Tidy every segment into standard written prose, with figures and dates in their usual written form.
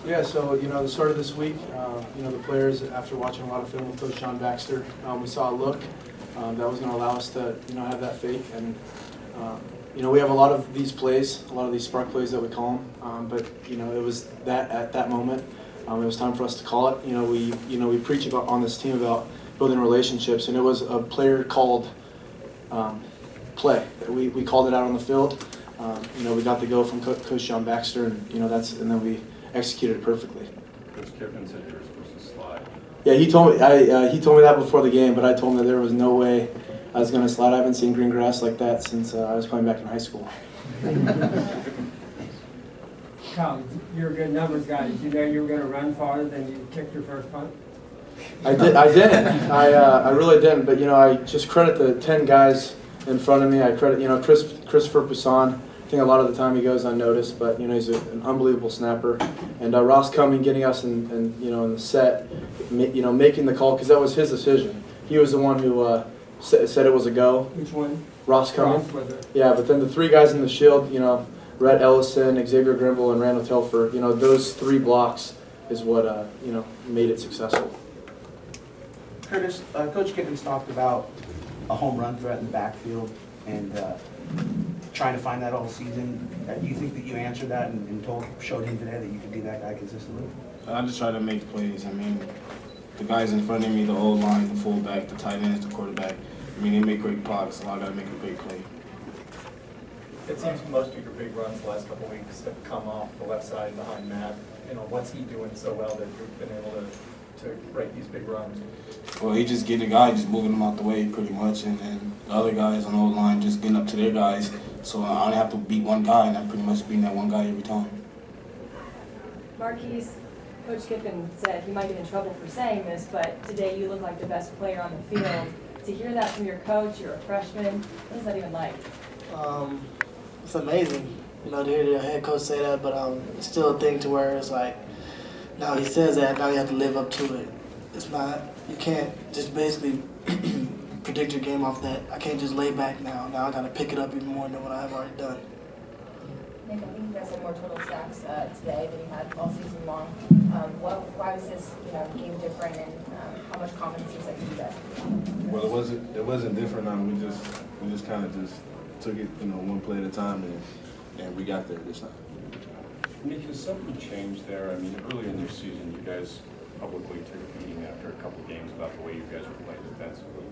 Yeah, so, the start of this week, the players, after watching a lot of film with Coach John Baxter, we saw a look that was going to allow us to, have that fake. And, we have a lot of these plays, a lot of these spark plays that we call them, but, it was that at that moment, it was time for us to call it. We preach about on this team about building relationships, and it was a player-called play. We called it out on the field. We got the go from Coach John Baxter, and, and then we executed it perfectly. Coach Kiffin said you were supposed to slide. Yeah, he told me. He told me that before the game, but I told him that there was no way I was going to slide. I haven't seen green grass like that since I was playing back in high school. Kyle, you're a good numbers guy. Did you know you were going to run farther than you kicked your first punt? I didn't. I really didn't. But I just credit the 10 guys in front of me. I credit Christopher Poussin. I think a lot of the time he goes unnoticed, but he's an unbelievable snapper. And Ross Cumming getting us in the set, making the call because that was his decision. He was the one who said it was a go. Which one? Ross Cumming. Yeah, but then the three guys in the shield, Rhett Ellison, Xavier Grimble, and Randall Telfer. Those three blocks is what made it successful. Curtis, Coach Kiffin's talked about a home run threat in the backfield and trying to find that all season. Do you think that you answered that and showed him today that you could be that guy consistently? I just try to make plays. I mean, the guys in front of me, the O-line, the fullback, the tight ends, the quarterback, they make great blocks, so I got to make a big play. It seems most of your big runs the last couple of weeks have come off the left side behind Matt. What's he doing so well that you've been able to break these big runs? Well, he just getting the guy, just moving them out the way pretty much, and then the other guys on the O-line just getting up to their guys. So I only have to beat one guy, and I'm pretty much beating that one guy every time. Marqise, Coach Kiffin said he might get in trouble for saying this, but today you look like the best player on the field. To hear that from your coach, you're a freshman, what is that even like? It's amazing, to hear the head coach say that, but it's still a thing to where it's like, now he says that, now you have to live up to it. It's not, you can't just basically predict your game off that. I can't just lay back now. Now I got to pick it up even more than what I've already done. Nick, I think you guys had more total sacks today than you had all season long. Why was this game different, and how much confidence is that you guys? Well, it wasn't different. We just kind of took it one play at a time, and we got there this time. Nick, has something changed there? I mean, earlier in this season, you guys publicly took a meeting after a couple of games about the way you guys were playing defensively.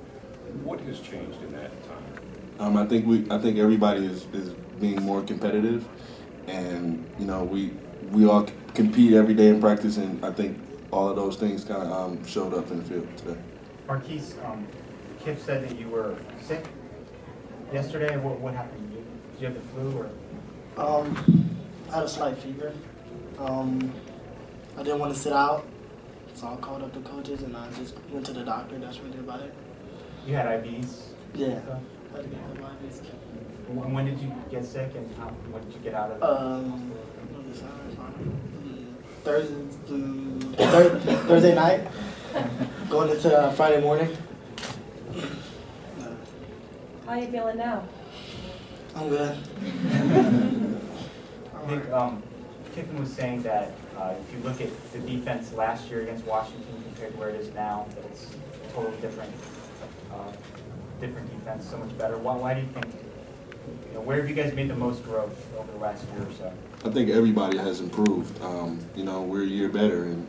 What has changed in that time? I think everybody is being more competitive, and we all compete every day in practice, and I think all of those things kind of showed up in the field today. Marqise, Kip said that you were sick yesterday. What happened? Did you have the flu or? I had a slight fever. I didn't want to sit out, so I called up the coaches and I just went to the doctor. That's really about it. You had IVs? Yeah. I had to get some IVs. When did you get sick, and when did you get out of it? Thursday night, going into Friday morning. How are you feeling now? I'm good. Nick, Kiffin was saying that if you look at the defense last year against Washington compared to where it is now, that it's a totally different defense, so much better. Why do you think? Where have you guys made the most growth over the last year or so? I think everybody has improved. We're a year better, and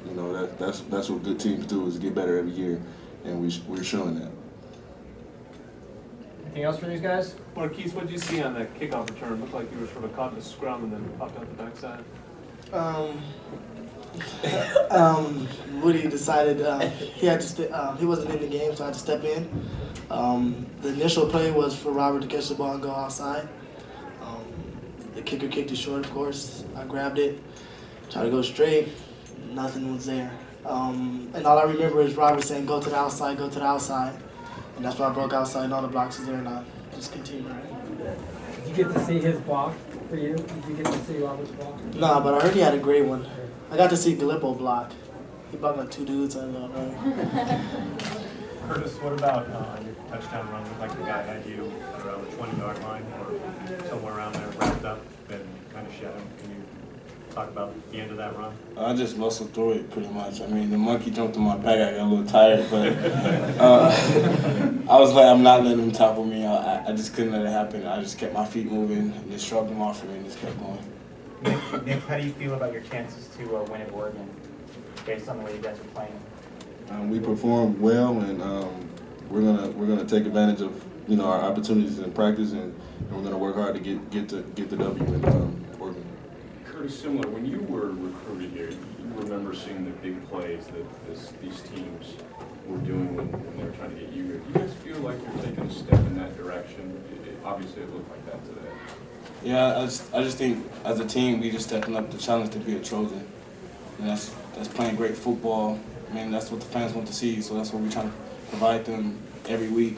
that's what good teams do, is get better every year, and we're showing that. Anything else for these guys? Marqise, what did you see on that kickoff return? Looked like you were sort of caught in a scrum and then popped out the backside. Woody decided he had to. He wasn't in the game, so I had to step in. The initial play was for Robert to catch the ball and go outside. The kicker kicked it short, of course. I grabbed it, tried to go straight. Nothing was there. And all I remember is Robert saying, "Go to the outside, go to the outside." And that's why I broke outside, and all the blocks was there, and I just continued. Did you get to see his block for you? Did you get to see Robert's block? Nah, but I heard he had a great one. I got to see Gallipo block. He blocked like 2 dudes. I know, right? Curtis, what about your touchdown run? Looked like the guy had you around the 20-yard line or somewhere around there, wrapped up and kind of shed him. Can you talk about the end of that run? I just muscled through it pretty much. I mean, the monkey jumped in my back. I got a little tired, but I was like, I'm not letting him topple me. I just couldn't let it happen. I just kept my feet moving and just shrugged him off of me and just kept going. Nick, how do you feel about your chances to win at Oregon, based on the way you guys are playing? We performed well, and we're gonna take advantage of our opportunities in practice, and we're gonna work hard to get the W in Oregon. Curtis, similar, when you were recruited here, you remember seeing the big plays that these teams were doing when they were trying to get you here. Do you guys feel like you're taking a step in that direction? Obviously, it looked like that today. Yeah, I just think as a team, we just stepping up the challenge to be a Trojan. And that's playing great football. I mean, that's what the fans want to see, so that's what we're trying to provide them every week.